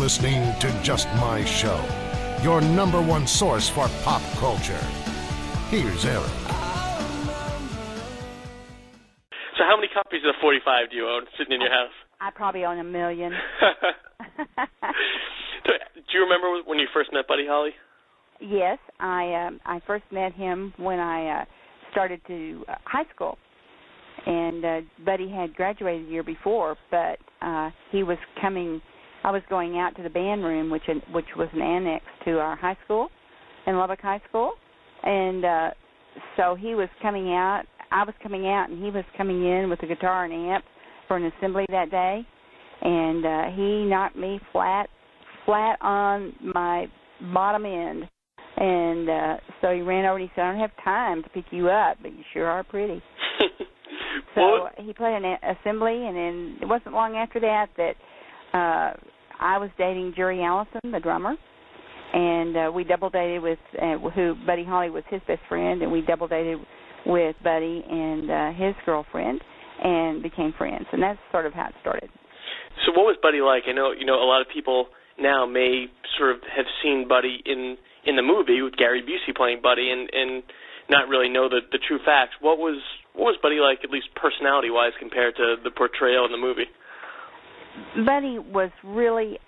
listening to Just My Show, your number one source for pop culture. Here's Eric. So how many copies of the 45 do you own sitting in your house? I probably own 1 million. So, do you remember when you first met Buddy Holly? Yes, I first met him when I started to high school. And Buddy had graduated the year before, but he was coming. I was going out to the band room, which was an annex to our high school, in Lubbock High School, and so he was coming out. I was coming out, and he was coming in with a guitar and amp for an assembly that day, and he knocked me flat on my bottom end, and so he ran over and he said, "I don't have time to pick you up, but you sure are pretty." So he played an assembly, and then it wasn't long after that I was dating Jerry Allison, the drummer, and we double dated with who Buddy Holly was his best friend, and we double dated with Buddy and his girlfriend, and became friends, and that's sort of how it started. So what was Buddy like? I know a lot of people now may sort of have seen Buddy in the movie with Gary Busey playing Buddy, and not really know the true facts. What was Buddy like, at least personality-wise, compared to the portrayal in the movie? Buddy was really,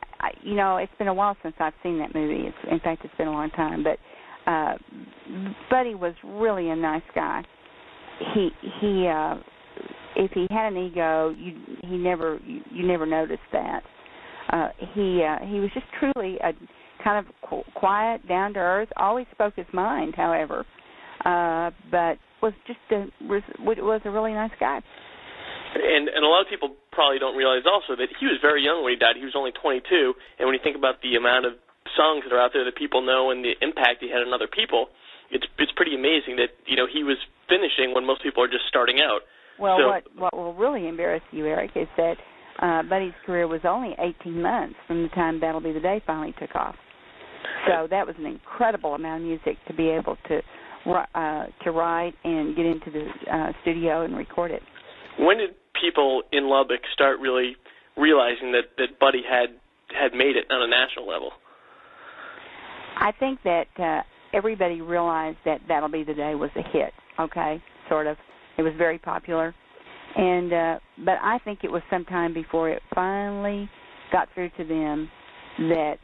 it's been a while since I've seen that movie. In fact, it's been a long time. But Buddy was really a nice guy. He if he had an ego, you never noticed that. He was just truly a kind of quiet, down to earth. Always spoke his mind, however. But was a really nice guy. And a lot of people probably don't realize also that he was very young when he died. He was only 22, and when you think about the amount of songs that are out there that people know and the impact he had on other people, it's pretty amazing that he was finishing when most people are just starting out. Well, what will really embarrass you, Eric, is that Buddy's career was only 18 months from the time That'll Be the Day finally took off. So that was an incredible amount of music to be able to write and get into the studio and record it. When did people in Lubbock start really realizing that Buddy had made it on a national level? I think that everybody realized that That'll Be the Day was a hit, okay, sort of. It was very popular. And but I think it was sometime before it finally got through to them that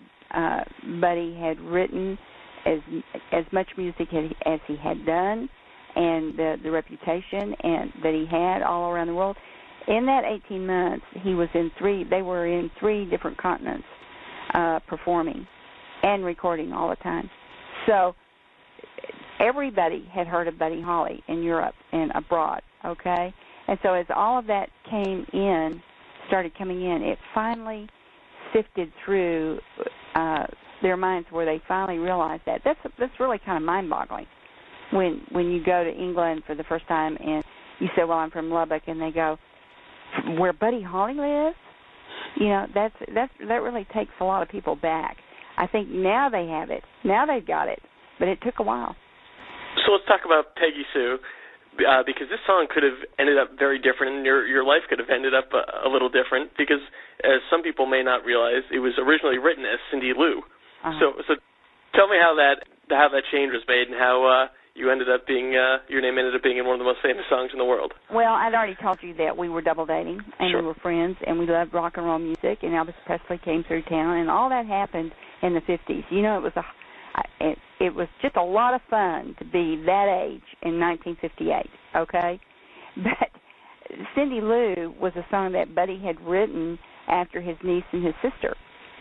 Buddy had written as much music as he had done, and the reputation and that he had all around the world. In that 18 months, they were in three different continents performing and recording all the time. So everybody had heard of Buddy Holly in Europe and abroad, okay? And so as all of that started coming in, it finally sifted through their minds where they finally realized that. That's really kind of mind-boggling. When you go to England for the first time and you say, "Well, I'm from Lubbock," and they go, "Where Buddy Holly lives?" That really takes a lot of people back. I think now they have it. Now they've got it, but it took a while. So let's talk about Peggy Sue, because this song could have ended up very different, and your life could have ended up a little different, because as some people may not realize, it was originally written as Cindy Lou. So tell me how that change was made and how you ended up being your name ended up being in one of the most famous songs in the world. Well, I'd already told you that we were double dating, and Sure. We were friends, and we loved rock and roll music, and Elvis Presley came through town, and all that happened in the 50s. It was just a lot of fun to be that age in 1958, okay? But Cindy Lou was a song that Buddy had written after his niece and his sister,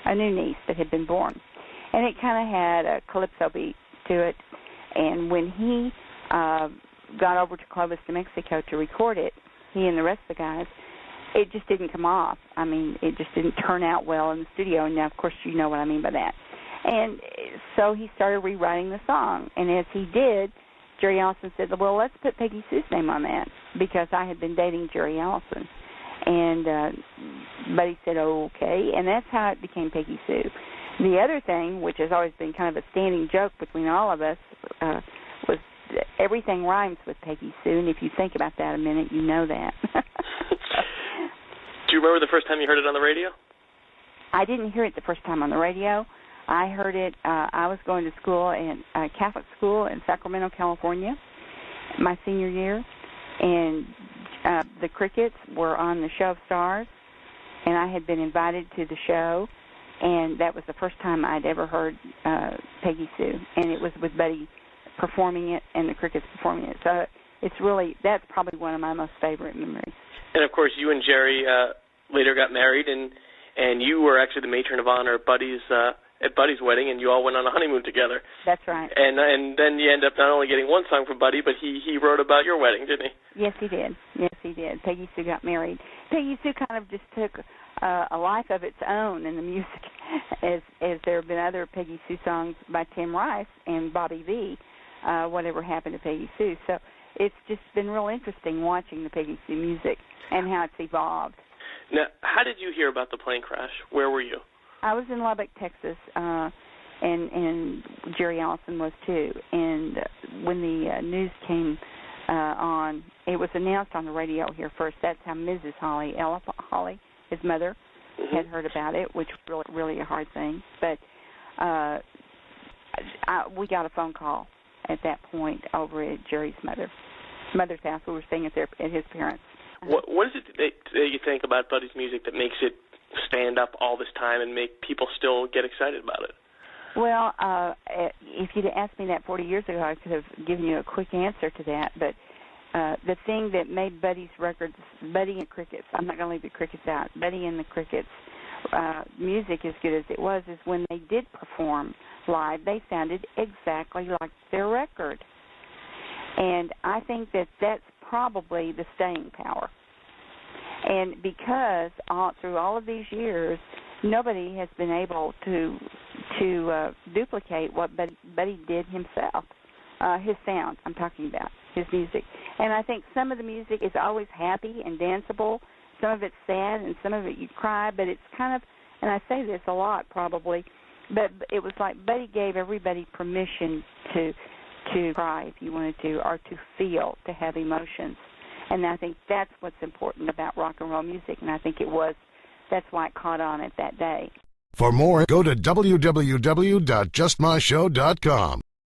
a new niece that had been born. And it kind of had a calypso beat to it. And when he got over to Clovis, New Mexico to record it, he and the rest of the guys, it just didn't come off. I mean, it just didn't turn out well in the studio. And now, of course, you know what I mean by that. And so he started rewriting the song. And as he did, Jerry Allison said, "Well, let's put Peggy Sue's name on that," because I had been dating Jerry Allison. And Buddy said, "Okay." And that's how it became Peggy Sue. The other thing, which has always been kind of a standing joke between all of us, was everything rhymes with Peggy Sue. And if you think about that a minute, you know that. Do you remember the first time you heard it on the radio? I didn't hear it the first time on the radio. I heard it, I was going to school in Catholic school in Sacramento, California, my senior year, and the Crickets were on the Show of Stars, and I had been invited to the show, and that was the first time I'd ever heard Peggy Sue, and it was with Buddy performing it and the Crickets performing it. So that's probably one of my most favorite memories. And, of course, you and Jerry later got married, and you were actually the matron of honor at Buddy's wedding, and you all went on a honeymoon together. That's right. And then you end up not only getting one song from Buddy, but he wrote about your wedding, didn't he? Yes, he did. Yes, he did. Peggy Sue got married. Peggy Sue kind of just took a life of its own in the music, as there have been other Peggy Sue songs by Tim Rice and Bobby V, Whatever Happened to Peggy Sue. So it's just been real interesting watching the Peggy Sue music and how it's evolved. Now, how did you hear about the plane crash? Where were you? I was in Lubbock, Texas, and Jerry Allison was too. And when the news came on, it was announced on the radio here first. That's how Mrs. Holly, Ella Holly, his mother, had heard about it, which was really a hard thing. But we got a phone call at that point over at Jerry's mother's house. We were staying at his parents'. What is it that you think about Buddy's music that makes it stand up all this time and make people still get excited about it? Well, if you'd asked me that 40 years ago, I could have given you a quick answer to that. But the thing that made Buddy's records, Buddy and Crickets, I'm not going to leave the Crickets out, Buddy and the Crickets music as good as it was is when they did perform live, they sounded exactly like their record. And I think that that's probably the staying power. And because through all of these years, nobody has been able to duplicate what Buddy did himself, his sound, I'm talking about, his music. And I think some of the music is always happy and danceable. Some of it's sad and some of it you cry, but it's kind of, and I say this a lot probably, but it was like Buddy gave everybody permission to cry if you wanted to, or to feel, to have emotions. And I think that's what's important about rock and roll music, and I think that's why it caught on at that day. For more, go to www.justmyshow.com.